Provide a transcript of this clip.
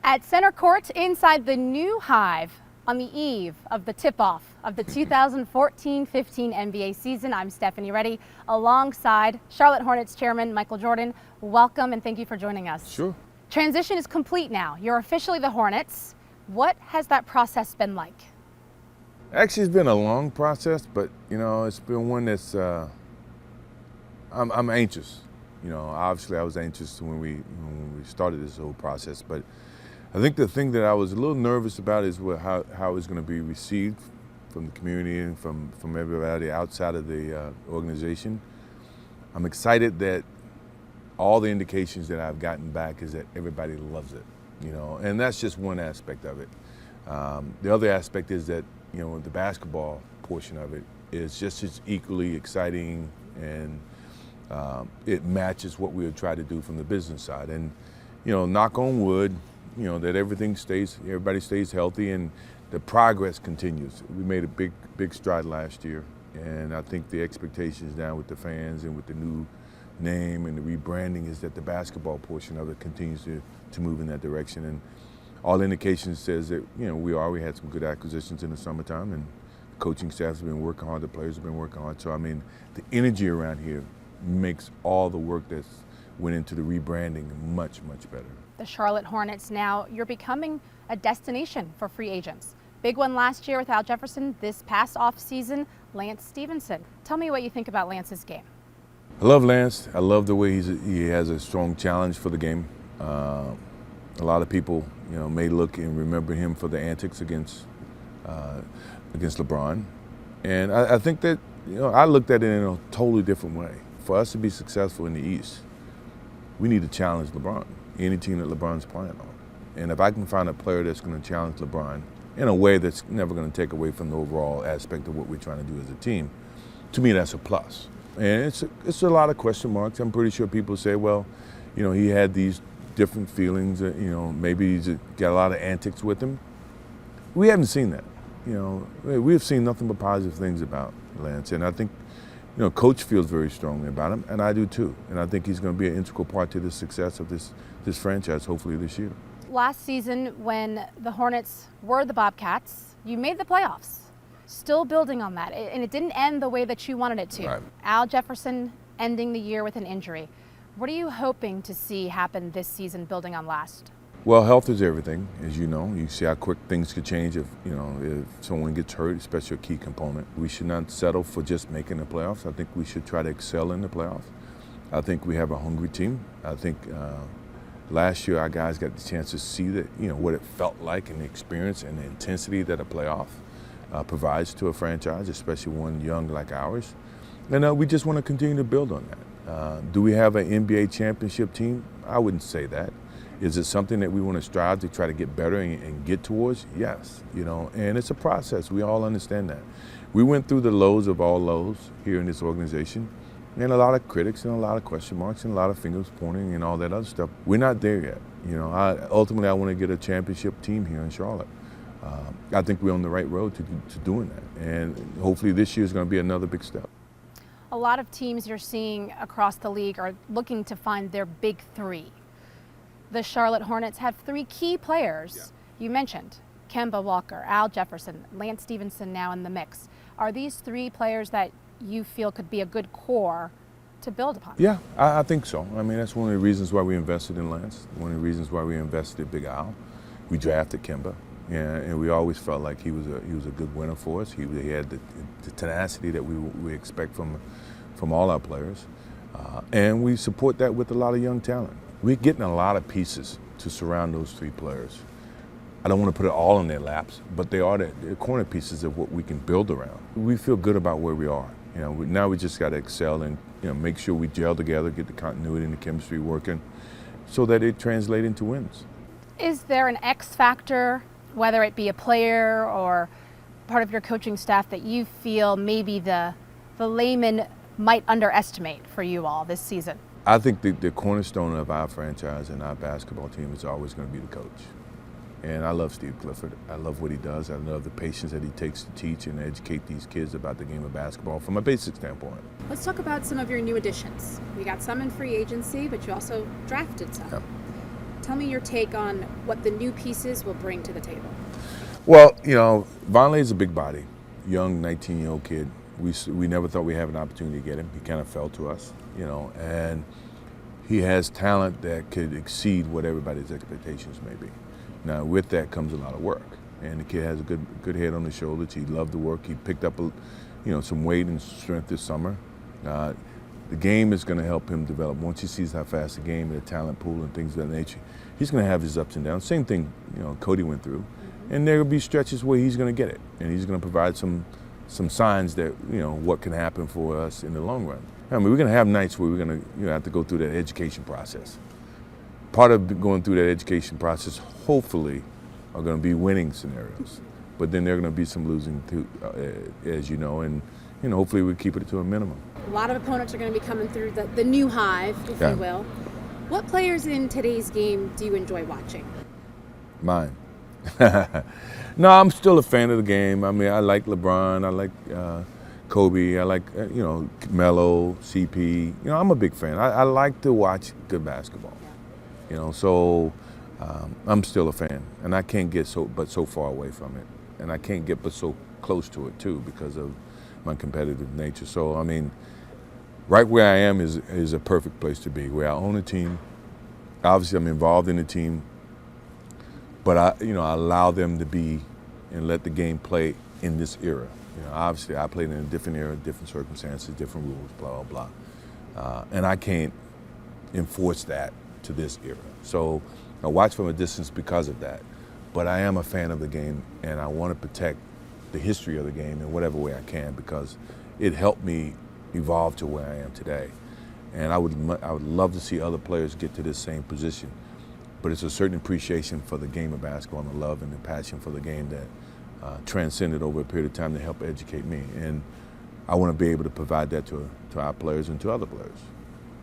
At center court inside the new Hive on the eve of the tip-off of the 2014-15 NBA season, I'm Stephanie Reddy alongside Charlotte Hornets Chairman Michael Jordan. Welcome and thank you for joining us. Sure. Transition is complete now. You're officially the Hornets. What has that process been like? Actually, it's been a long process, but it's been one that's I'm anxious. Obviously I was anxious when we started this whole process, but I think the thing that I was a little nervous about is how it was going to be received from the community and from everybody outside of the organization. I'm excited that all the indications that I've gotten back is that everybody loves it, and that's just one aspect of it. The other aspect is that, the basketball portion of it is just as equally exciting, and it matches what we would try to do from the business side. And, knock on wood, that everybody stays healthy and the progress continues. We made a big stride last year, and I think the expectations now with the fans and with the new name and the rebranding is that the basketball portion of it continues to move in that direction. And all indications says that, we had some good acquisitions in the summertime, and the coaching staff has been working hard, the players have been working hard. So, the energy around here makes all the work that's went into the rebranding much, much better. The Charlotte Hornets now, you're becoming a destination for free agents. Big one last year with Jefferson, this past offseason, Lance Stephenson. Tell me what you think about Lance's game. I love Lance. I love the way he has a strong challenge for the game. A lot of people, may look and remember him for the antics against LeBron. And I think that, I looked at it in a totally different way. For us to be successful in the East, we need to challenge LeBron, any team that LeBron's playing on. And if I can find a player that's going to challenge LeBron in a way that's never going to take away from the overall aspect of what we're trying to do as a team, to me that's a plus. And it's a lot of question marks. I'm pretty sure people say, well, he had these different feelings, maybe he's got a lot of antics with him. We haven't seen that. We've seen nothing but positive things about Lance, and I think Coach feels very strongly about him, and I do too. And I think he's going to be an integral part to the success of this franchise, hopefully this year. Last season, when the Hornets were the Bobcats, you made the playoffs. Still building on that, and it didn't end the way that you wanted it to. Right. Jefferson ending the year with an injury. What are you hoping to see happen this season, building on last? Well, health is everything, as you know. You see how quick things could change if someone gets hurt, especially a key component. We should not settle for just making the playoffs. I think we should try to excel in the playoffs. I think we have a hungry team. I think last year our guys got the chance to see that, what it felt like and the experience and the intensity that a playoff provides to a franchise, especially one young like ours. And we just want to continue to build on that. Do we have an NBA championship team? I wouldn't say that. Is it something that we want to strive to try to get better and get towards? Yes, and it's a process. We all understand that. We went through the lows of all lows here in this organization, and a lot of critics and a lot of question marks and a lot of fingers pointing and all that other stuff. We're not there yet. Ultimately, I want to get a championship team here in Charlotte. I think we're on the right road to doing that, and hopefully this year is going to be another big step. A lot of teams you're seeing across the league are looking to find their big three. The Charlotte Hornets have three key players. Yeah. You mentioned Kemba Walker, Jefferson, Lance Stephenson now in the mix. Are these three players that you feel could be a good core to build upon? Yeah, I think so. That's one of the reasons why we invested in Lance, one of the reasons why we invested in Big Al. We drafted Kemba, and we always felt like he was a good winner for us. He had the tenacity that we expect from all our players, and we support that with a lot of young talent. We're getting a lot of pieces to surround those three players. I don't want to put it all in their laps, but they are the corner pieces of what we can build around. We feel good about where we are. Now we just got to excel and make sure we gel together, get the continuity and the chemistry working, so that it translates into wins. Is there an X factor, whether it be a player or part of your coaching staff, that you feel maybe the layman might underestimate for you all this season? I think the cornerstone of our franchise and our basketball team is always going to be the coach. And I love Steve Clifford. I love what he does. I love the patience that he takes to teach and educate these kids about the game of basketball from a basic standpoint. Let's talk about some of your new additions. You got some in free agency, but you also drafted some. Yep. Tell me your take on what the new pieces will bring to the table. Well, Vonleh is a big body, young 19-year-old kid. We never thought we'd have an opportunity to get him. He kind of fell to us, and he has talent that could exceed what everybody's expectations may be. Now, with that comes a lot of work, and the kid has a good head on his shoulders. He loved the work. He picked up some weight and strength this summer. The game is going to help him develop. Once he sees how fast the game, the talent pool, and things of that nature, he's going to have his ups and downs. Same thing, Cody went through, and there will be stretches where he's going to get it, and he's going to provide some signs that what can happen for us in the long run. I mean, we're going to have nights where we're going to have to go through that education process. Part of going through that education process, hopefully, are going to be winning scenarios, but then there are going to be some losing too, as you know, and hopefully we keep it to a minimum. A lot of opponents are going to be coming through the new hive, if you will. What players in today's game do you enjoy watching? Mine. No, I'm still a fan of the game. I mean, I like LeBron. I like Kobe. I like, Melo, CP. I'm a big fan. I like to watch good basketball. So I'm still a fan. And I can't get so far away from it. And I can't get but so close to it, too, because of my competitive nature. So, I mean, right where I am is a perfect place to be, where I own a team. Obviously, I'm involved in the team. But I allow them to be and let the game play in this era. Obviously, I played in a different era, different circumstances, different rules, blah, blah, blah. And I can't enforce that to this era. So I watch from a distance because of that. But I am a fan of the game, and I want to protect the history of the game in whatever way I can, because it helped me evolve to where I am today. And I would love to see other players get to this same position. But it's a certain appreciation for the game of basketball and the love and the passion for the game that transcended over a period of time to help educate me. And I want to be able to provide that to our players and to other players.